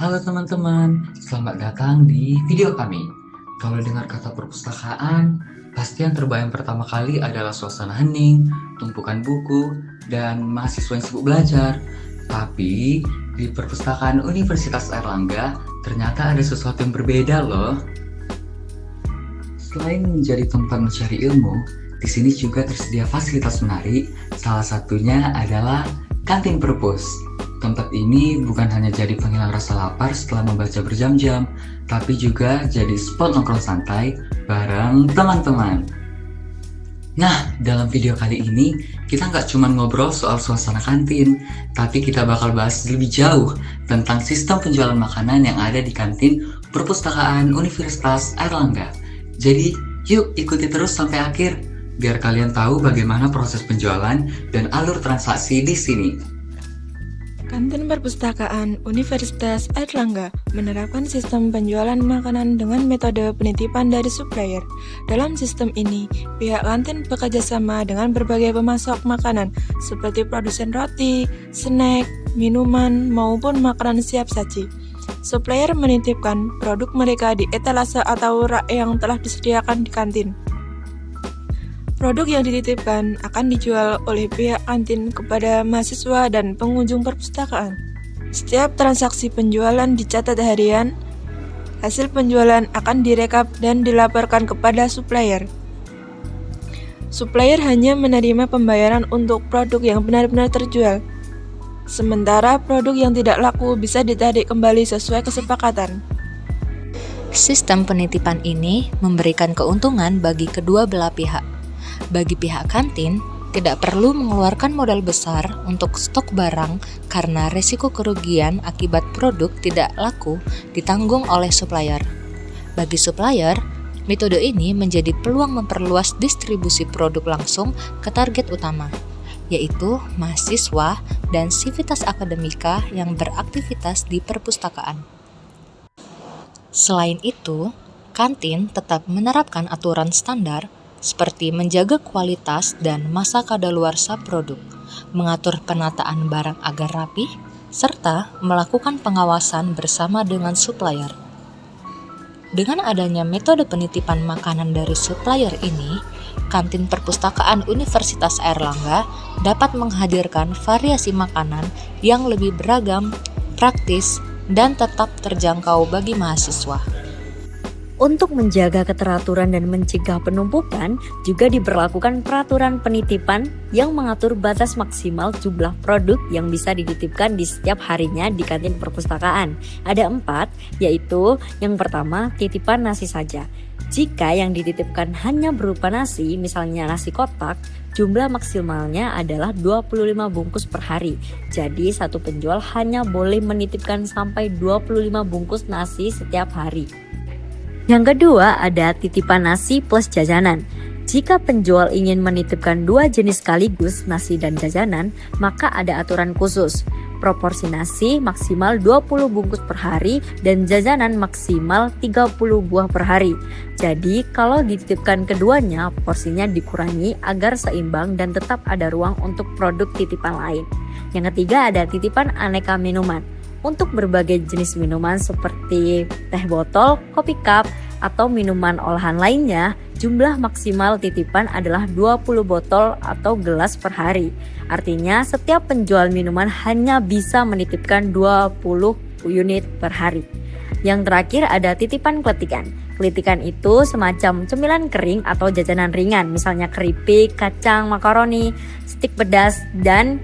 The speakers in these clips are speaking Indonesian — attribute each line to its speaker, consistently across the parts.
Speaker 1: Halo teman-teman, selamat datang di video kami. Kalau dengar kata perpustakaan, pasti yang terbayang pertama kali adalah suasana hening, tumpukan buku, dan mahasiswa yang sibuk belajar. Tapi di perpustakaan Universitas Airlangga, ternyata ada sesuatu yang berbeda loh. Selain menjadi tempat mencari ilmu, di sini juga tersedia fasilitas menarik. Salah satunya adalah kantin perpus. Tempat ini bukan hanya jadi penghilang rasa lapar setelah membaca berjam-jam, tapi juga jadi spot nongkrong santai bareng teman-teman. Nah, dalam video kali ini, kita nggak cuma ngobrol soal suasana kantin, tapi kita bakal bahas lebih jauh tentang sistem penjualan makanan yang ada di kantin Perpustakaan Universitas Airlangga. Jadi, yuk ikuti terus sampai akhir, biar kalian tahu bagaimana proses penjualan dan alur transaksi di sini.
Speaker 2: Kantin Perpustakaan Universitas Airlangga menerapkan sistem penjualan makanan dengan metode penitipan dari supplier. Dalam sistem ini, pihak kantin bekerja sama dengan berbagai pemasok makanan seperti produsen roti, snack, minuman, maupun makanan siap saji. Supplier menitipkan produk mereka di etalase atau rak yang telah disediakan di kantin. Produk yang dititipkan akan dijual oleh pihak kantin kepada mahasiswa dan pengunjung perpustakaan. Setiap transaksi penjualan dicatat harian, hasil penjualan akan direkap dan dilaporkan kepada supplier. Supplier hanya menerima pembayaran untuk produk yang benar-benar terjual, sementara produk yang tidak laku bisa ditarik kembali sesuai kesepakatan.
Speaker 3: Sistem penitipan ini memberikan keuntungan bagi kedua belah pihak. Bagi pihak kantin, tidak perlu mengeluarkan modal besar untuk stok barang karena risiko kerugian akibat produk tidak laku ditanggung oleh supplier. Bagi supplier, metode ini menjadi peluang memperluas distribusi produk langsung ke target utama, yaitu mahasiswa dan sivitas akademika yang beraktivitas di perpustakaan. Selain itu, kantin tetap menerapkan aturan standar seperti menjaga kualitas dan masa kadaluarsa produk, mengatur penataan barang agar rapi, serta melakukan pengawasan bersama dengan supplier. Dengan adanya metode penitipan makanan dari supplier ini, kantin perpustakaan Universitas Airlangga dapat menghadirkan variasi makanan yang lebih beragam, praktis, dan tetap terjangkau bagi mahasiswa.
Speaker 4: Untuk menjaga keteraturan dan mencegah penumpukan, juga diberlakukan peraturan penitipan yang mengatur batas maksimal jumlah produk yang bisa dititipkan di setiap harinya di kantin perpustakaan. Ada 4, yaitu yang pertama, titipan nasi saja. Jika yang dititipkan hanya berupa nasi, misalnya nasi kotak, jumlah maksimalnya adalah 25 bungkus per hari. Jadi satu penjual hanya boleh menitipkan sampai 25 bungkus nasi setiap hari. Yang kedua ada titipan nasi plus jajanan. Jika penjual ingin menitipkan 2 jenis sekaligus, nasi dan jajanan, maka ada aturan khusus. Proporsi nasi maksimal 20 bungkus per hari dan jajanan maksimal 30 buah per hari. Jadi kalau dititipkan keduanya, porsinya dikurangi agar seimbang dan tetap ada ruang untuk produk titipan lain. Yang ketiga ada titipan aneka minuman. Untuk berbagai jenis minuman seperti teh botol, kopi cup, atau minuman olahan lainnya, jumlah maksimal titipan adalah 20 botol atau gelas per hari. Artinya setiap penjual minuman hanya bisa menitipkan 20 unit per hari. Yang terakhir ada titipan kletikan. Kletikan itu semacam cemilan kering atau jajanan ringan, misalnya keripik, kacang, makaroni, stik pedas, dan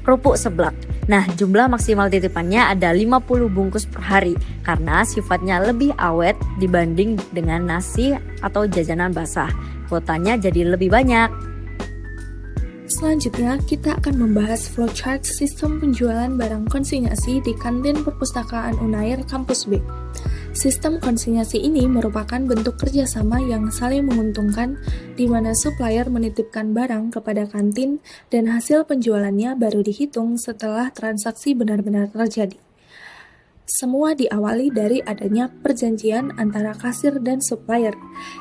Speaker 4: kerupuk seblak. Nah, jumlah maksimal titipannya ada 50 bungkus per hari karena sifatnya lebih awet dibanding dengan nasi atau jajanan basah. Kuotanya jadi lebih banyak.
Speaker 2: Selanjutnya, kita akan membahas flowchart sistem penjualan barang konsinyasi di kantin perpustakaan Unair Kampus B. Sistem konsinyasi ini merupakan bentuk kerjasama yang saling menguntungkan di mana supplier menitipkan barang kepada kantin dan hasil penjualannya baru dihitung setelah transaksi benar-benar terjadi. Semua diawali dari adanya perjanjian antara kasir dan supplier.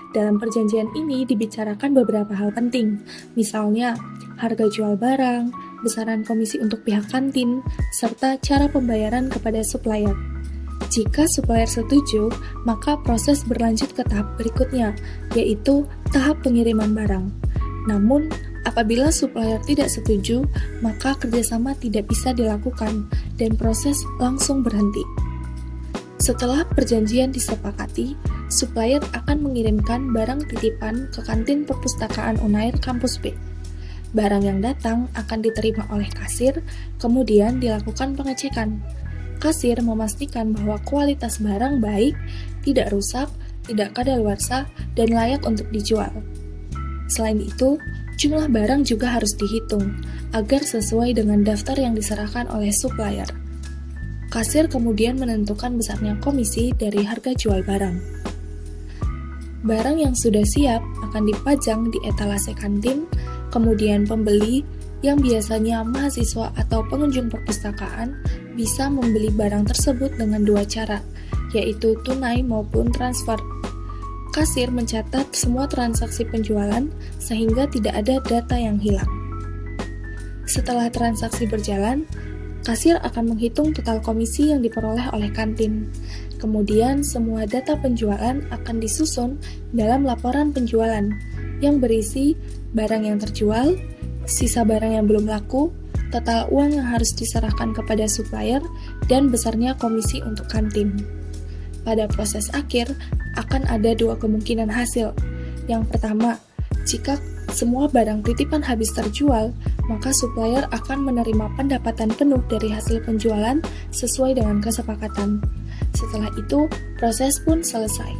Speaker 2: Dalam perjanjian ini dibicarakan beberapa hal penting, misalnya harga jual barang,
Speaker 5: besaran komisi untuk pihak kantin, serta cara pembayaran kepada supplier. Jika supplier setuju, maka proses berlanjut ke tahap berikutnya, yaitu tahap pengiriman barang. Namun, apabila supplier tidak setuju, maka kerjasama tidak bisa dilakukan dan proses langsung berhenti. Setelah perjanjian disepakati, supplier akan mengirimkan barang titipan ke kantin perpustakaan Unair Kampus B. Barang yang datang akan diterima oleh kasir, kemudian dilakukan pengecekan. Kasir memastikan bahwa kualitas barang baik, tidak rusak, tidak kadaluarsa, dan layak untuk dijual. Selain itu, jumlah barang juga harus dihitung agar sesuai dengan daftar yang diserahkan oleh supplier. Kasir kemudian menentukan besarnya komisi dari harga jual barang. Barang yang sudah siap akan dipajang di etalase kantin, kemudian pembeli yang biasanya mahasiswa atau pengunjung perpustakaan bisa membeli barang tersebut dengan dua cara, yaitu tunai maupun transfer. Kasir mencatat semua transaksi penjualan sehingga tidak ada data yang hilang. Setelah transaksi berjalan, kasir akan menghitung total komisi yang diperoleh oleh kantin. Kemudian, semua data penjualan akan disusun dalam laporan penjualan yang berisi barang yang terjual, sisa barang yang belum laku, total uang yang harus diserahkan kepada supplier, dan besarnya komisi untuk kantin. Pada proses akhir, akan ada dua kemungkinan hasil. Yang pertama, jika semua barang titipan habis terjual, maka supplier akan menerima pendapatan penuh dari hasil penjualan sesuai dengan kesepakatan. Setelah itu, proses pun selesai.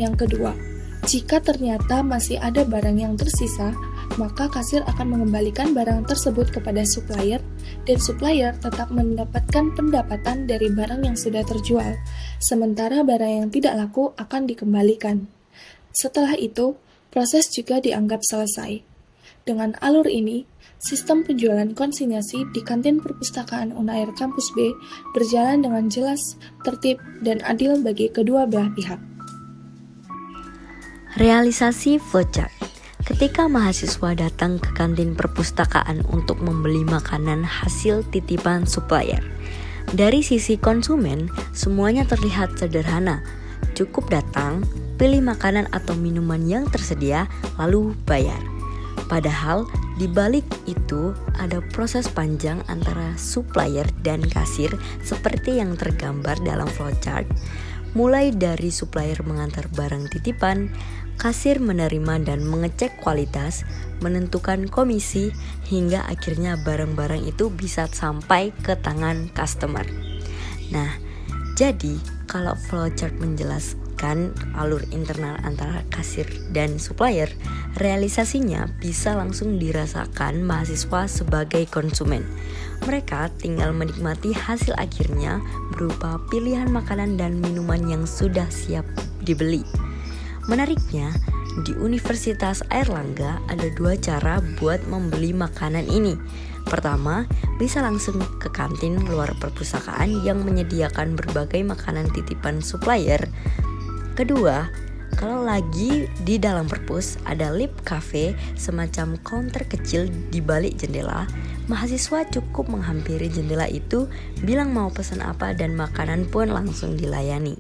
Speaker 5: Yang kedua, jika ternyata masih ada barang yang tersisa, maka kasir akan mengembalikan barang tersebut kepada supplier, dan supplier tetap mendapatkan pendapatan dari barang yang sudah terjual, sementara barang yang tidak laku akan dikembalikan. Setelah itu, proses juga dianggap selesai. Dengan alur ini, sistem penjualan konsinyasi di kantin perpustakaan Unair Kampus B berjalan dengan jelas, tertib, dan adil bagi kedua belah pihak.
Speaker 4: Realisasi flowchart. Ketika mahasiswa datang ke kantin perpustakaan untuk membeli makanan hasil titipan supplier, dari sisi konsumen, semuanya terlihat sederhana. Cukup datang, pilih makanan atau minuman yang tersedia, lalu bayar. Padahal, di balik itu ada proses panjang antara supplier dan kasir seperti yang tergambar dalam flowchart. Mulai dari supplier mengantar barang titipan, kasir menerima dan mengecek kualitas, menentukan komisi, hingga akhirnya barang-barang itu bisa sampai ke tangan customer. Nah, jadi kalau flowchart menjelaskan alur internal antara kasir dan supplier, realisasinya bisa langsung dirasakan mahasiswa sebagai konsumen. Mereka tinggal menikmati hasil akhirnya berupa pilihan makanan dan minuman yang sudah siap dibeli. Menariknya, di Universitas Airlangga ada dua cara buat membeli makanan ini. Pertama, bisa langsung ke kantin luar perpustakaan yang menyediakan berbagai makanan titipan supplier. Kedua, kalau lagi di dalam perpus ada lip cafe, semacam counter kecil di balik jendela. Mahasiswa cukup menghampiri jendela itu, bilang mau pesan apa dan makanan pun langsung dilayani.